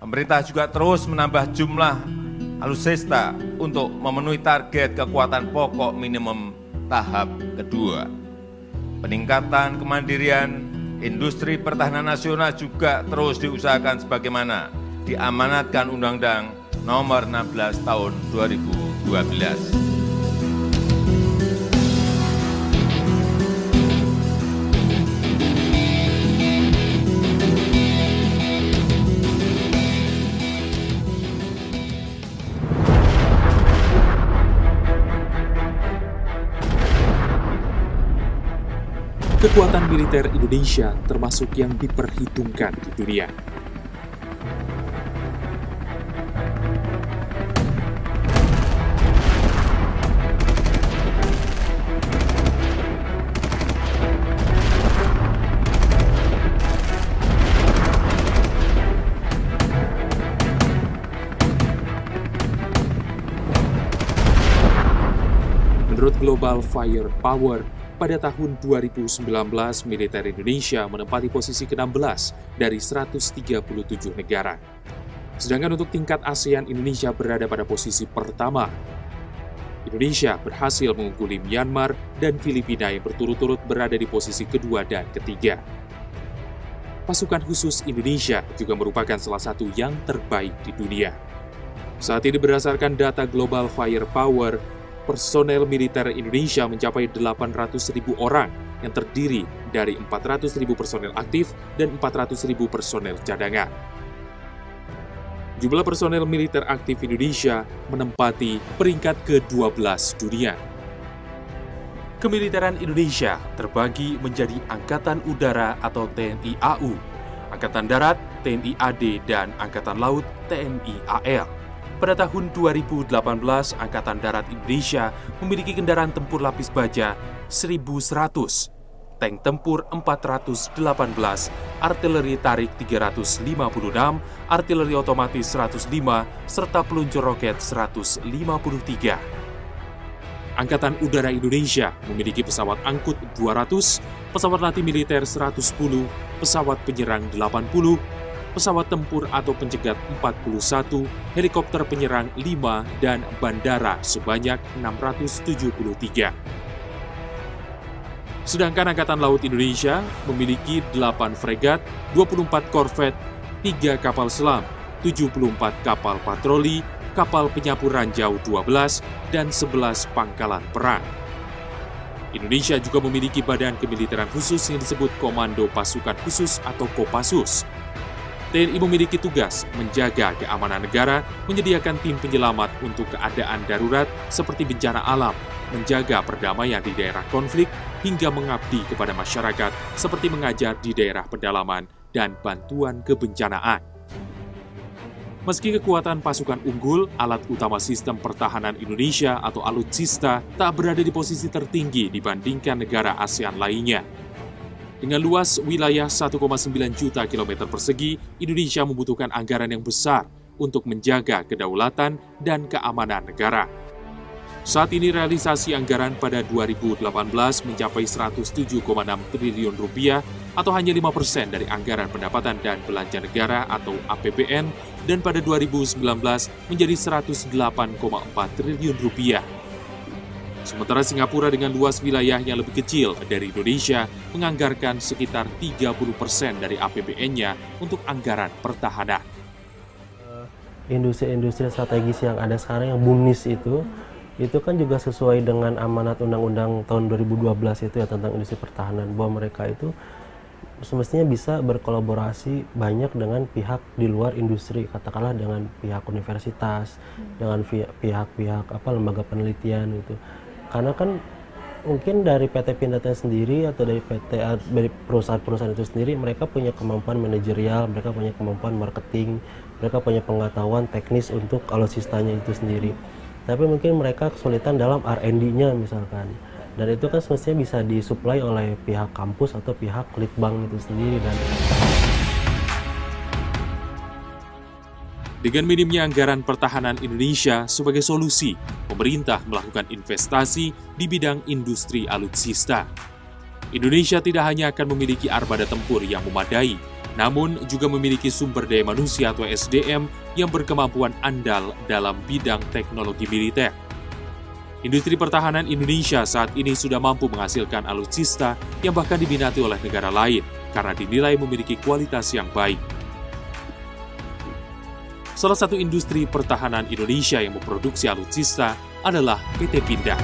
Pemerintah juga terus menambah jumlah alutsista untuk memenuhi target kekuatan pokok minimum tahap kedua. Peningkatan kemandirian industri pertahanan nasional juga terus diusahakan sebagaimana diamanatkan Undang-Undang Nomor 16 Tahun 2012. Kekuatan militer Indonesia termasuk yang diperhitungkan di dunia. Menurut Global Firepower, pada tahun 2019, militer Indonesia menempati posisi ke-16 dari 137 negara. Sedangkan untuk tingkat ASEAN, Indonesia berada pada posisi pertama. Indonesia berhasil mengungguli Myanmar dan Filipina yang berturut-turut berada di posisi kedua dan ketiga. Pasukan khusus Indonesia juga merupakan salah satu yang terbaik di dunia. Saat ini berdasarkan data Global Firepower, personel militer Indonesia mencapai 800.000 orang yang terdiri dari 400.000 personel aktif dan 400.000 personel cadangan. Jumlah personel militer aktif Indonesia menempati peringkat ke-12 dunia. Kemiliteran Indonesia terbagi menjadi Angkatan Udara atau TNI AU, Angkatan Darat TNI AD, dan Angkatan Laut TNI AL. Pada tahun 2018, Angkatan Darat Indonesia memiliki kendaraan tempur lapis baja 1.100, tank tempur 418, artileri tarik 356, artileri otomatis 105, serta peluncur roket 153. Angkatan Udara Indonesia memiliki pesawat angkut 200, pesawat latih militer 110, pesawat penyerang 80, pesawat tempur atau pencegat 41, helikopter penyerang 5, dan bandara sebanyak 673. Sedangkan Angkatan Laut Indonesia memiliki 8 fregat, 24 korvet, 3 kapal selam, 74 kapal patroli, kapal penyapu ranjau 12, dan 11 pangkalan perang. Indonesia juga memiliki badan kemiliteran khusus yang disebut Komando Pasukan Khusus atau Kopassus. TNI memiliki tugas menjaga keamanan negara, menyediakan tim penyelamat untuk keadaan darurat seperti bencana alam, menjaga perdamaian di daerah konflik, hingga mengabdi kepada masyarakat seperti mengajar di daerah pedalaman dan bantuan kebencanaan. Meski kekuatan pasukan unggul, alat utama sistem pertahanan Indonesia atau alutsista tak berada di posisi tertinggi dibandingkan negara ASEAN lainnya. Dengan luas wilayah 1,9 juta kilometer persegi, Indonesia membutuhkan anggaran yang besar untuk menjaga kedaulatan dan keamanan negara. Saat ini realisasi anggaran pada 2018 mencapai 107,6 triliun rupiah atau hanya 5% dari anggaran pendapatan dan belanja negara atau APBN, dan pada 2019 menjadi 108,4 triliun rupiah. Sementara Singapura dengan luas wilayah yang lebih kecil dari Indonesia menganggarkan sekitar 30% dari APBN-nya untuk anggaran pertahanan. Industri-industri strategis yang ada sekarang yang BUMNIS itu kan juga sesuai dengan amanat Undang-Undang tahun 2012 itu ya tentang industri pertahanan, bahwa mereka itu semestinya bisa berkolaborasi banyak dengan pihak di luar industri, katakanlah dengan pihak universitas, dengan pihak-pihak lembaga penelitian gitu. Karena kan mungkin dari PT Pindad sendiri atau dari dari perusahaan-perusahaan itu sendiri, mereka punya kemampuan manajerial, mereka punya kemampuan marketing, mereka punya pengetahuan teknis untuk alutsistanya itu sendiri. Tapi mungkin mereka kesulitan dalam R&D-nya misalkan. Dan itu kan semestinya bisa disuplai oleh pihak kampus atau pihak litbang itu sendiri. Dengan minimnya anggaran pertahanan Indonesia sebagai solusi, pemerintah melakukan investasi di bidang industri alutsista. Indonesia tidak hanya akan memiliki armada tempur yang memadai, namun juga memiliki sumber daya manusia atau SDM yang berkemampuan andal dalam bidang teknologi militer. Industri pertahanan Indonesia saat ini sudah mampu menghasilkan alutsista yang bahkan diminati oleh negara lain karena dinilai memiliki kualitas yang baik. Salah satu industri pertahanan Indonesia yang memproduksi alutsista adalah PT Pindad.